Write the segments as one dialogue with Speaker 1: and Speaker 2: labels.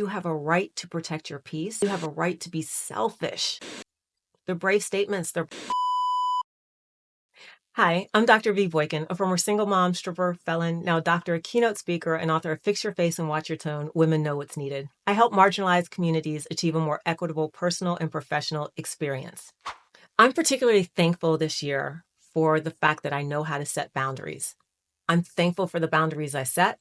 Speaker 1: You have a right to protect your peace. You have a right to be selfish. They're brave statements. Hi, I'm Dr. V. Boykin, a former single mom, stripper, felon, now doctor, keynote speaker, and author of Fix Your Face and Watch Your Tone, Women Know What's Needed. I help marginalized communities achieve a more equitable personal and professional experience. I'm particularly thankful this year for the fact that I know how to set boundaries. I'm thankful for the boundaries I set.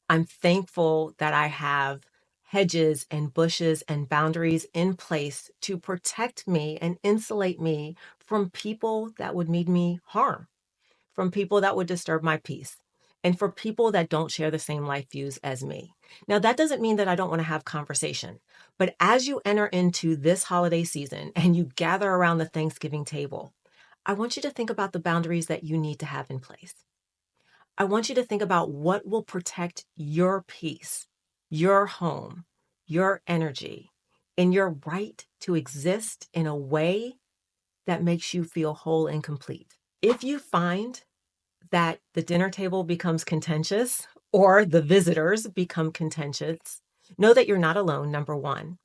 Speaker 1: I'm thankful that I have hedges and bushes and boundaries in place to protect me and insulate me from people that would mean me harm, from people that would disturb my peace, and for people that don't share the same life views as me. Now, that doesn't mean that I don't want to have conversation, but as you enter into this holiday season and you gather around the Thanksgiving table, I want you to think about the boundaries that you need to have in place. I want you to think about what will protect your peace, your home, your energy, and your right to exist in a way that makes you feel whole and complete. If you find that the dinner table becomes contentious or the visitors become contentious, know that you're not alone, number one.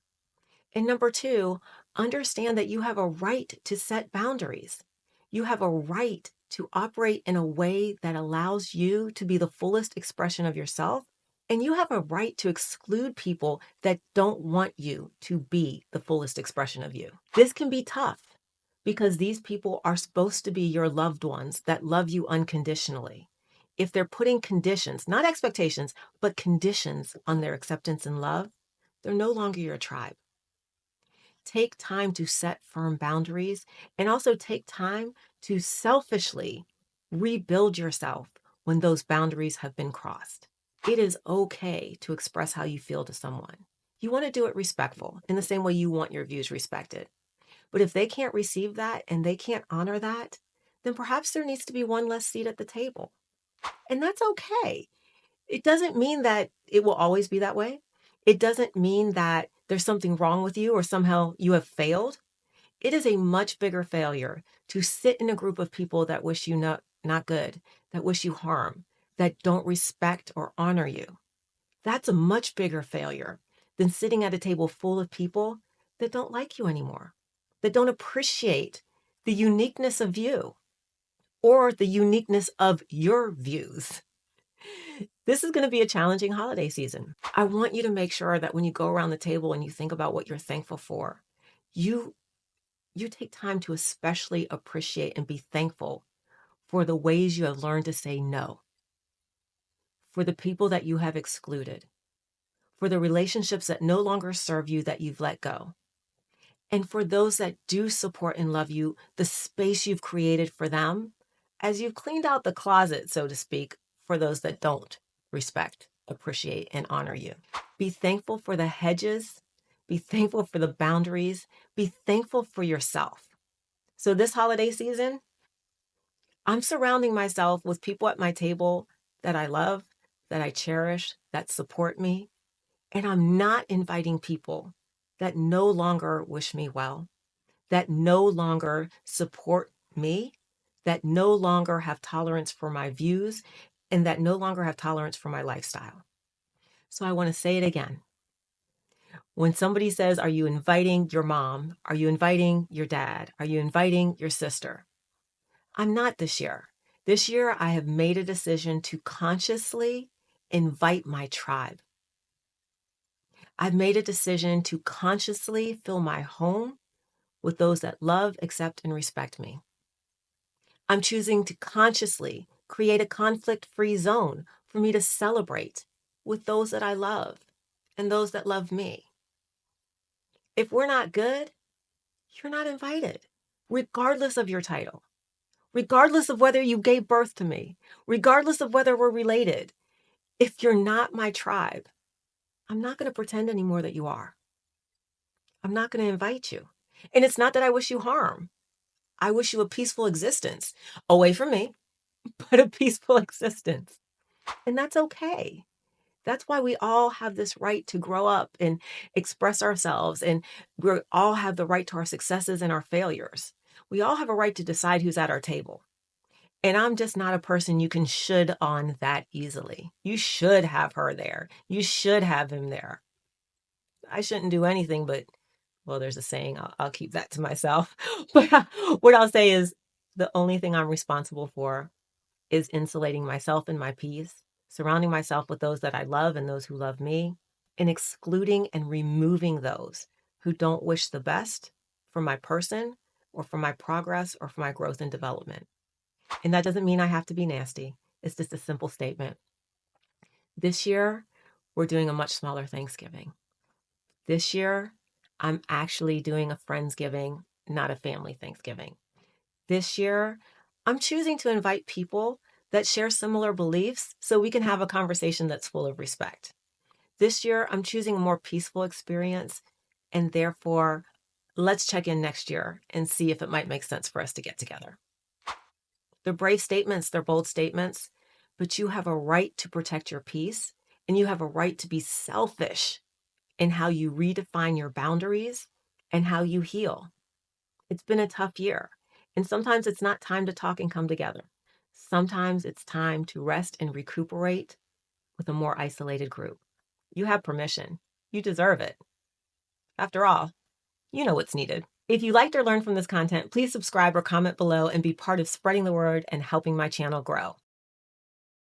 Speaker 1: And number two, understand that you have a right to set boundaries. You have a right to operate in a way that allows you to be the fullest expression of yourself. And you have a right to exclude people that don't want you to be the fullest expression of you. This can be tough because these people are supposed to be your loved ones that love you unconditionally. If they're putting conditions, not expectations, but conditions on their acceptance and love, they're no longer your tribe. Take time to set firm boundaries and also take time to selfishly rebuild yourself when those boundaries have been crossed. It is okay to express how you feel to someone. You want to do it respectful in the same way you want your views respected. But if they can't receive that and they can't honor that, then perhaps there needs to be one less seat at the table. And that's okay. It doesn't mean that it will always be that way. It doesn't mean that there's something wrong with you or somehow you have failed. It is a much bigger failure to sit in a group of people that wish you not good, that wish you harm, that don't respect or honor you. That's a much bigger failure than sitting at a table full of people that don't like you anymore, that don't appreciate the uniqueness of you or the uniqueness of your views. This is going to be a challenging holiday season. I want you to make sure that when you go around the table and you think about what you're thankful for, you take time to especially appreciate and be thankful for the ways you have learned to say no, for the people that you have excluded, for the relationships that no longer serve you that you've let go, and for those that do support and love you, the space you've created for them as you've cleaned out the closet, so to speak, for those that don't respect, appreciate, and honor you. Be thankful for the hedges. Be thankful for the boundaries. Be thankful for yourself. So this holiday season, I'm surrounding myself with people at my table that I love, that I cherish, that support me. And I'm not inviting people that no longer wish me well, that no longer support me, that no longer have tolerance for my views, and that no longer have tolerance for my lifestyle. So I want to say it again. When somebody says, are you inviting your mom? Are you inviting your dad? Are you inviting your sister? I'm not this year. This year, I have made a decision to consciously invite my tribe. I've made a decision to consciously fill my home with those that love, accept, and respect me. I'm choosing to consciously create a conflict-free zone for me to celebrate with those that I love and those that love me. If we're not good, you're not invited, regardless of your title, regardless of whether you gave birth to me, regardless of whether we're related. If you're not my tribe, I'm not going to pretend anymore that you are. I'm not going to invite you. And it's not that I wish you harm. I wish you a peaceful existence away from me, but a peaceful existence. And that's okay. That's why we all have this right to grow up and express ourselves. And we all have the right to our successes and our failures. We all have a right to decide who's at our table. And I'm just not a person you can should on that easily. You should have her there. You should have him there. I shouldn't do anything, but well, there's a saying, I'll keep that to myself. But what I'll say is the only thing I'm responsible for is insulating myself and my peace, surrounding myself with those that I love and those who love me, and excluding and removing those who don't wish the best for my person or for my progress or for my growth and development. And that doesn't mean I have to be nasty. It's just a simple statement. This year, we're doing a much smaller Thanksgiving. This year, I'm actually doing a Friendsgiving, not a family Thanksgiving. This year, I'm choosing to invite people that share similar beliefs so we can have a conversation that's full of respect. This year, I'm choosing a more peaceful experience, and therefore, let's check in next year and see if it might make sense for us to get together. They're brave statements, they're bold statements, but you have a right to protect your peace, and you have a right to be selfish in how you redefine your boundaries and how you heal. It's been a tough year, and sometimes it's not time to talk and come together. Sometimes it's time to rest and recuperate with a more isolated group. You have permission. You deserve it. After all, you know what's needed. If you liked or learned from this content, please subscribe or comment below and be part of spreading the word and helping my channel grow.